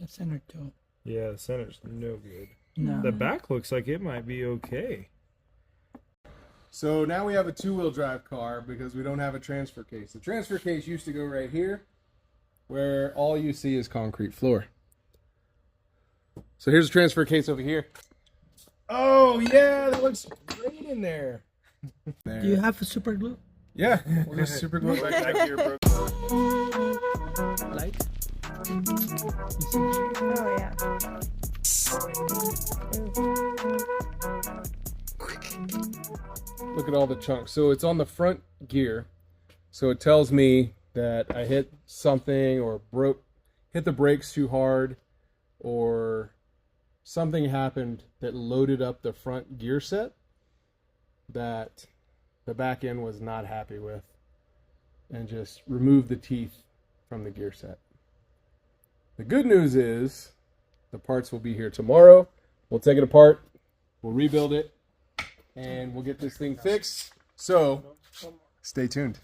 The center too. Yeah, the center's no good. No. The back looks like it might be okay. So now we have a two-wheel drive car because we don't have a transfer case. The transfer case used to go right here, where all you see is concrete floor. So here's a transfer case over here. Oh yeah, that looks great in there. Do you have a super glue? Yeah, we'll just super glue it right back here, bro. Like? Oh, yeah. Look at all the chunks. So it's on the front gear. So it tells me that I hit something or hit the brakes too hard, or something happened that loaded up the front gear set that the back end was not happy with, and just removed the teeth from the gear set. The good news is the parts will be here tomorrow. We'll take it apart, we'll rebuild it, and we'll get this thing fixed. So stay tuned.